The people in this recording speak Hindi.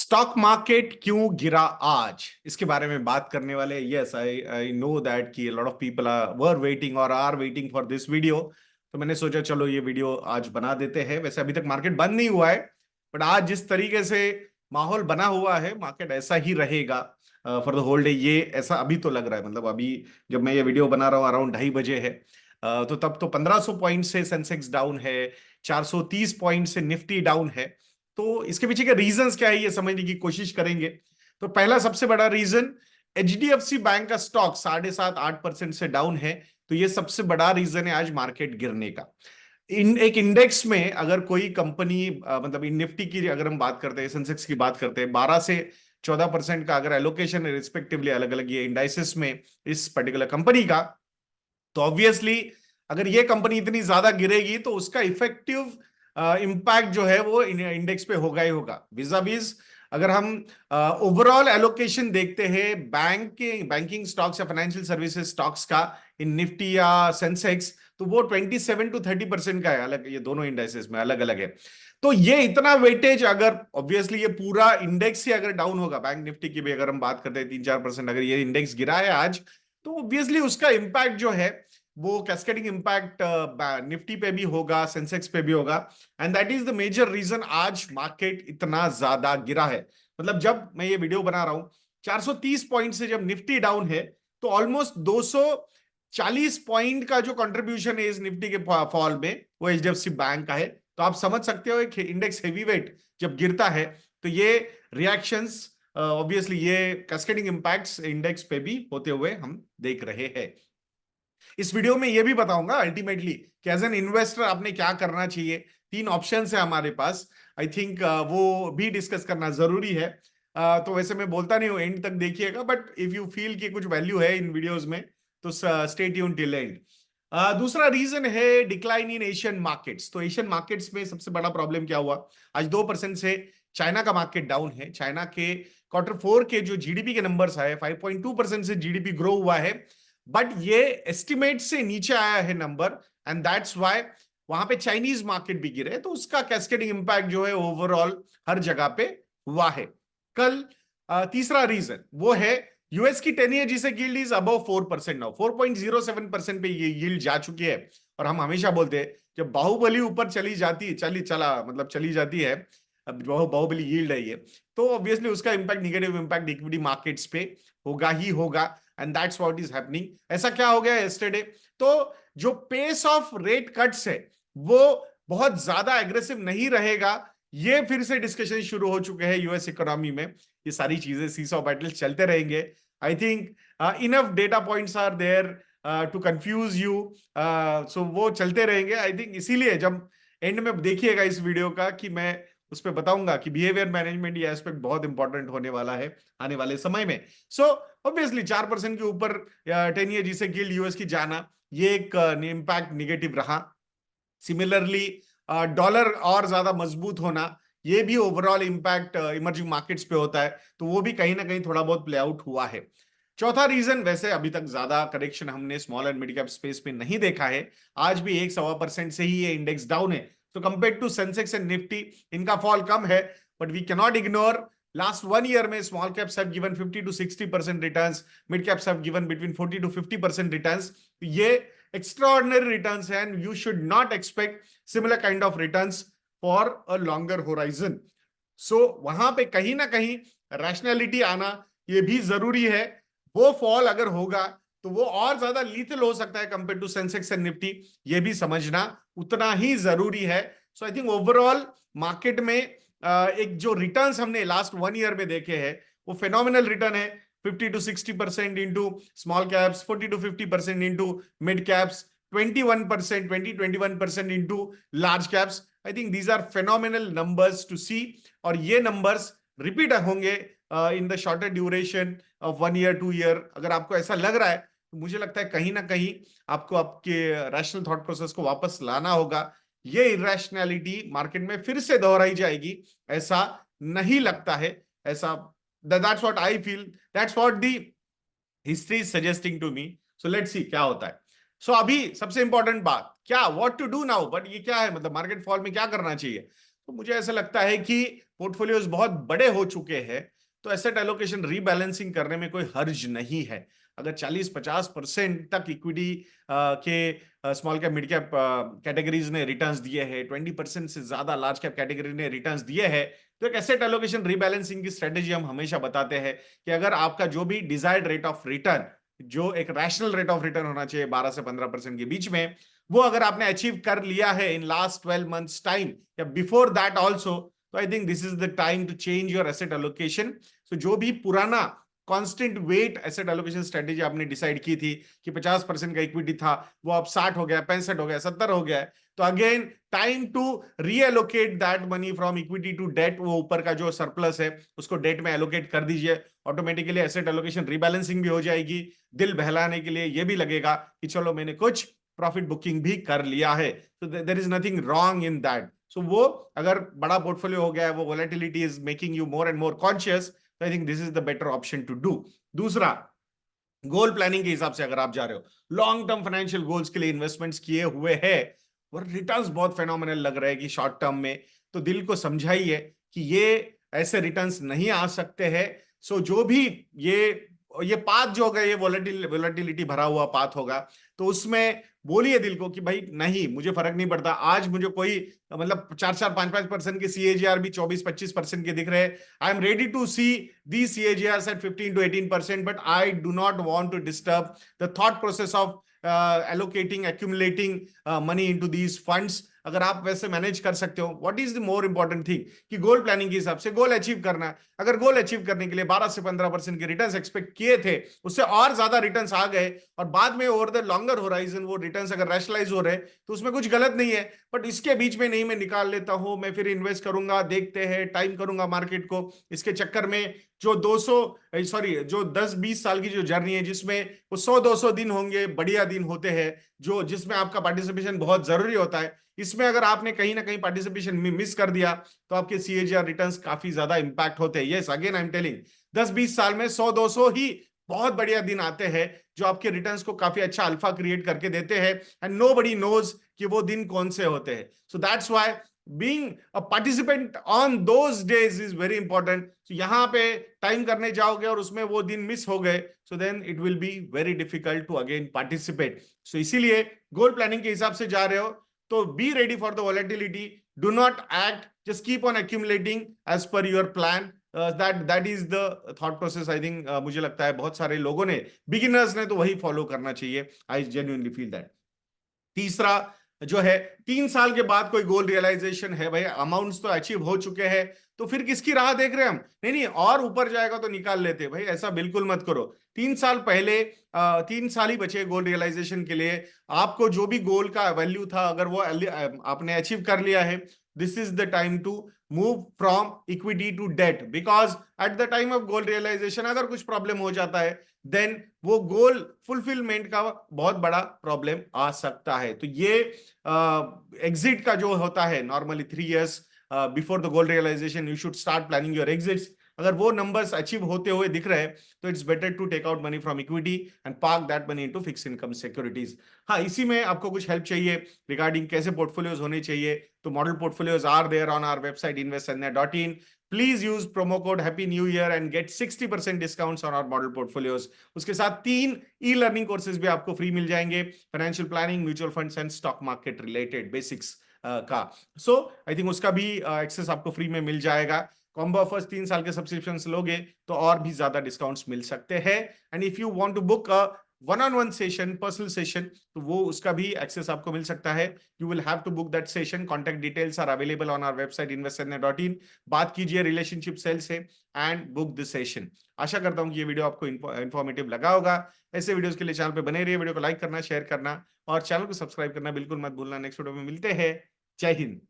स्टॉक मार्केट क्यों गिरा आज, इसके बारे में बात करने वाले। यस, आई नो दैट कि lot of people were waiting और are waiting for this video. तो मैंने सोचा चलो ये वीडियो आज बना देते हैं। वैसे अभी तक मार्केट बंद नहीं हुआ है, बट आज जिस तरीके से माहौल बना हुआ है मार्केट ऐसा ही रहेगा फॉर द होल डे। ये ऐसा अभी तो लग रहा है, मतलब अभी जब मैं ये वीडियो बना रहा हूँ अराउंड 2:30 बजे है। तो तब तो 1500 पॉइंट से सेंसेक्स डाउन है, 430 पॉइंट से निफ्टी डाउन है। तो इसके पीछे के रीजंस क्या है ये समझने की कोशिश करेंगे। तो पहला सबसे बड़ा रीजन, एचडीएफसी बैंक का स्टॉक 7.5-8% से डाउन है। तो ये सबसे बड़ा रीजन है आज मार्केट गिरने का। एक इंडेक्स में अगर कोई कंपनी मतलब इन निफ्टी की अगर हम बात करते हैं, सेंसेक्स की बात करते हैं, 12 से 14% का अगर एलोकेशन है रिस्पेक्टिवली अलग अलग ये इंडाइसेस में इस पर्टिकुलर कंपनी का, तो ऑब्वियसली अगर ये कंपनी इतनी ज्यादा गिरेगी तो उसका इफेक्टिव इम्पैक्ट जो है वो इंडेक्स पे होगा ही होगा। विजाविज अगर हम ओवरऑल एलोकेशन देखते हैं बैंकिंग स्टॉक्स या फाइनेंशियल सर्विसेज स्टॉक्स का इन निफ्टी या सेंसेक्स, तो वो 27 to 30% का है। अलग ये दोनों इंडेक्सेस में अलग अलग है। तो ये इतना वेटेज अगर ऑब्वियसली ये पूरा इंडेक्स ही अगर डाउन होगा, बैंक निफ्टी की भी अगर हम बात करते हैं 3-4% अगर ये इंडेक्स गिरा है आज, तो ऑब्वियसली उसका इंपैक्ट जो है वो कैस्केडिंग इंपैक्ट निफ्टी पे भी होगा, सेंसेक्स पे भी होगा। And that is the major reason आज मार्केट इतना ज्यादा गिरा है। मतलब जब मैं ये वीडियो बना रहा हूं 430 पॉइंट से जब निफ्टी डाउन है, तो ऑलमोस्ट 240 पॉइंट का जो कंट्रीब्यूशन है इस निफ्टी के फॉल में वो एचडीएफसी बैंक का है। तो आप समझ सकते हो एक इंडेक्स हेवी वेट जब गिरता है तो ये रिएक्शंस ऑब्वियसली ये कैस्केडिंग इंपैक्ट्स इंडेक्स पे भी होते हुए हम देख रहे हैं। इस वीडियो में ये भी बताऊंगा अल्टीमेटली कि एज एन इन्वेस्टर आपने क्या करना चाहिए। 3 ऑप्शंस है हमारे पास। आई थिंक वो भी डिस्कस करना जरूरी है। तो वैसे मैं बोलता नहीं हूं, एंड तक देखिएगा, बट इफ यू फील कि कुछ वैल्यू है इन वीडियोस में तो स्टे ट्यून टिल एंड। दूसरा रीजन है डिक्लाइन इन एशियन मार्केट्स। तो एशियन मार्केट्स में सबसे बड़ा प्रॉब्लम क्या हुआ, आज 2% से चाइना का मार्केट डाउन है। चाइना के Q4 के जो जीडीपी के नंबर्स आए 5.2% से जीडीपी ग्रो हुआ है, बट ये एस्टिमेट से नीचे आया है नंबर, एंड दैट्स व्हाई वहां पे चाइनीज मार्केट भी गिरे। तो उसका कैस्केडिंग इंपैक्ट जो है ओवरऑल हर जगह पे हुआ है कल। तीसरा रीजन वो है यूएस की 10 ईयर जिसे यील्ड इज अबव 4% नाउ, 4.07% पे ये यील्ड जा चुकी है। और हम हमेशा बोलते हैं जब बाहुबली ऊपर चली जाती है, अब बाहुबली यील्ड है ये, तो ऑब्वियसली उसका impact, negative impact equity markets पे होगा ही होगा। And that's what is happening. ऐसा क्या हो गया यस्टरडे, तो जो पेस ऑफ रेट कट्स है वो बहुत ज्यादा एग्रेसिव नहीं रहेगा। ये फिर से डिस्कशन शुरू हो चुके हैं यूएस इकोनॉमी में। ये सारी चीजें सीसॉ बैटल्स चलते रहेंगे। I think enough data points are there to confuse you, so वो चलते रहेंगे। आई थिंक इसीलिए जब एंड में देखिएगा इस वीडियो का कि मैं उस पर बताऊंगा कि बिहेवियर मैनेजमेंट ये एस्पेक्ट बहुत इंपॉर्टेंट होने वाला है आने वाले समय में। सो ऑब्वियसली 4% के ऊपर 10 ईयर जिसे गिल्ड यूएस की जाना, ये एक इंपैक्ट निगेटिव रहा। सिमिलरली डॉलर और ज्यादा मजबूत होना, ये भी ओवरऑल इंपैक्ट इमर्जिंग मार्केट्स पे होता है, तो वो भी कहीं ना कहीं थोड़ा बहुत प्ले आउट हुआ है। चौथा रीजन, वैसे अभी तक ज्यादा करेक्शन हमने small and mid cap space में नहीं देखा है। आज भी 1-1.25% से ही ये इंडेक्स डाउन है। तो compare to Sensex and Nifty इनका फॉल कम है, but we can not ignore last 1 year में small caps have given 50-60% returns, mid caps have given between 40-50% returns. ये extraordinary returns and you should not expect similar kind of returns for a longer horizon. So वहां पे कहीं ना कहीं रैशनैलिटी आना ये भी जरूरी है। वो फॉल अगर होगा तो वो और ज्यादा लीथल हो सकता है compare to Sensex and Nifty, ये भी समझना उतना ही जरूरी है। So I think overall market में एक जो रिटर्न्स हमने लास्ट 1 ईयर में देखे हैं वो फेनोमिनल रिटर्न है। 50-60% into small caps, 40-50% into mid caps, 21%, 20-21% into large caps. I think these are phenomenal numbers to see. और ये numbers repeat होंगे in the shorter duration of 1 year, 2 year. अगर आपको ऐसा लग रहा है तो मुझे लगता है कहीं ना कहीं आपको आपके रैशनल थॉट प्रोसेस को वापस लाना होगा। ये इरेशनैलिटी मार्केट में फिर से दोहराई जाएगी ऐसा नहीं लगता है। ऐसा that's what I feel, that's what the history is suggesting to me. So let's see क्या होता है। So अभी सबसे इंपॉर्टेंट बात क्या, what to do now, but ये क्या है, मतलब मार्केट फॉल में क्या करना चाहिए। तो मुझे ऐसा लगता है कि पोर्टफोलियोज बहुत बड़े हो चुके हैं, तो एसेट एलोकेशन रीबैलेंसिंग करने में कोई हर्ज नहीं है। अगर 40-50% तक इक्विटी के small cap mid cap categories ने रिटर्न्स दिए हैं, 20% से ज्यादा लार्ज कैप कैटेगरी ने रिटर्न्स दिए हैं, तो एक एसेट एलोकेशन रीबैलेंसिंग की स्ट्रेटेजी हम हमेशा बताते हैं कि अगर आपका जो भी डिजायर्ड रेट ऑफ रिटर्न, जो एक रैशनल रेट ऑफ रिटर्न होना चाहिए 12 से 15% के बीच में, वो अगर आपने अचीव कर लिया है इन लास्ट 12 मंथ्स टाइम या बिफोर दैट ऑल्सो, तो I think this is the time to change your asset allocation. So जो भी पुराना constant weight asset allocation strategy आपने डिसाइड की थी कि 50% का इक्विटी था, वो अब 60 हो गया, 65 हो गया, 70 हो गया है, तो again time to reallocate that money from equity to debt. वो ऊपर का जो सरप्लस है उसको डेट में एलोकेट कर दीजिए, ऑटोमेटिकली एसेट एलोकेशन रीबैलेंसिंग भी हो जाएगी। दिल बहलाने के लिए ये भी लगेगा कि चलो मैंने कुछ प्रॉफिट बुकिंग भी कर लिया है, तो there is nothing wrong in that. So वो अगर बड़ा पोर्टफोलियो हो गया है, वो volatility is making you more and more conscious, तो I think this is the better option to do. दूसरा, गोल प्लानिंग के हिसाब से अगर आप जा रहे हो, लॉन्ग टर्म फाइनेंशियल गोल्स के लिए इन्वेस्टमेंट्स किए हुए हैं और रिटर्न्स बहुत फेनोमिनल लग रहे हैं कि शॉर्ट टर्म में, तो दिल को समझाइए कि ये ऐसे रिटर्न्स नहीं आ सकते हैं। सो जो भी ये पाथ जो होगा, ये वोलेटिलिटी भरा हुआ पाथ होगा, तो उसमें बोलिए दिल को कि भाई नहीं, मुझे फर्क नहीं पड़ता, आज मुझे कोई मतलब 4-4, 5-5% के सीएजीआर भी 24-25% के दिख रहे हैं। I am ready to see the CAGR at 15 to 18%, but I do not want to disturb the thought process of allocating, accumulating money into these funds। अगर आप वैसे मैनेज कर सकते हो, what is the more important thing कि गोल प्लानिंग के हिसाब से गोल अचीव करना है। अगर गोल अचीव करने के लिए 12 से 15% के रिटर्न्स एक्सपेक्ट किए थे, उससे और ज्यादा रिटर्न्स आ गए और बाद में ओवर द लॉन्गर होराइजन वो रिटर्न्स अगर रैशनलाइज हो रहे, तो उसमें कुछ गलत नहीं है। बट इसके बीच में नहीं, मैं निकाल लेता हूं, मैं फिर इन्वेस्ट करूंगा, देखते हैं, टाइम करूंगा मार्केट को, इसके चक्कर में जो 10-20 साल की जो जर्नी है, जिसमें वो 100-200 दिन होंगे, बढ़िया दिन होते हैं, जो जिसमें आपका पार्टिसिपेशन बहुत जरूरी होता है, इसमें अगर आपने कहीं ना कहीं पार्टिसिपेशन मिस कर दिया, तो आपके सीएजीआर रिटर्न्स काफी ज्यादा इंपैक्ट होते हैं। Yes, again I am telling, 10-20 साल में 100-200 ही बहुत बढ़िया दिन आते हैं जो आपके रिटर्न्स को काफी अच्छा अल्फा क्रिएट करके देते हैं, एंड नोबडी नोज कि वो दिन कौन से होते हैं। So that's why being a participant on those days is very important। so यहाँ पे टाइम करने जाओगे और उसमें वो दिन मिस हो गए, so then it will be very difficult to again participate। so इसीलिए गोल प्लानिंग के हिसाब से जा रहे हो तो be ready for the volatility, do not act, just keep on accumulating as per your plan। that is the thought process। I think मुझे लगता है बहुत सारे लोगों ने, बिगिनर्स ने तो वही फॉलो करना चाहिए। I genuinely feel that। तीसरा जो है, 3 साल के बाद कोई गोल रियलाइजेशन है, भाई अमाउंट्स तो अचीव हो चुके हैं, तो फिर किसकी राह देख रहे हैं हम? नहीं नहीं, और ऊपर जाएगा तो निकाल लेते, भाई ऐसा बिल्कुल मत करो। 3 साल पहले 3 साल ही बचे गोल रियलाइजेशन के लिए। आपको जो भी गोल का वैल्यू था, अगर वो आपने अचीव कर लिया है, this is the time to move from equity to debt, because at the time of goal realisation अगर कुछ प्रॉब्लम हो जाता है, देन वो गोल फुलफिलमेंट का बहुत बड़ा प्रॉब्लम आ सकता है। तो ये एग्जिट का जो होता है, normally 3 years before the goal realisation you should start planning your exits. अगर वो नंबर्स अचीव होते हुए दिख रहे हैं, तो it's better to take out money from equity and park that money into fix income securities. हाँ, इसी में आपको कुछ हेल्प चाहिए रिगार्डिंग कैसे पोर्टफोलियोज होने चाहिए, तो model portfolios are there on our website investsanjay.in। Please use promo code happy new year and get 60% discounts on our model portfolios. उसके साथ 3 ई लर्निंग कोर्सेज भी आपको फ्री मिल जाएंगे, financial planning, mutual funds and stock market related basics का। सो आई थिंक उसका भी एक्सेस आपको फ्री में मिल जाएगा। कॉम्बो ऑफर्स 3 साल के सब्सक्रिप्शन लोगे तो और भी ज्यादा डिस्काउंट्स मिल सकते हैं। And if you want to book a one-on-one session, personal session, तो वो उसका भी एक्सेस आपको मिल सकता है। You will have to book that session. Contact details are available on our website investsanjay.in। बात कीजिए रिलेशनशिप सेल से एंड बुक द सेशन। आशा करता हूं कि ये वीडियो आपको इंफॉर्मेटिव लगा होगा। ऐसे वीडियोस के लिए चैनल पे बने रहिए, वीडियो को लाइक करना, शेयर करना और चैनल को सब्सक्राइब करना बिल्कुल मत भूलना। नेक्स्ट वीडियो में मिलते हैं। जय हिंद।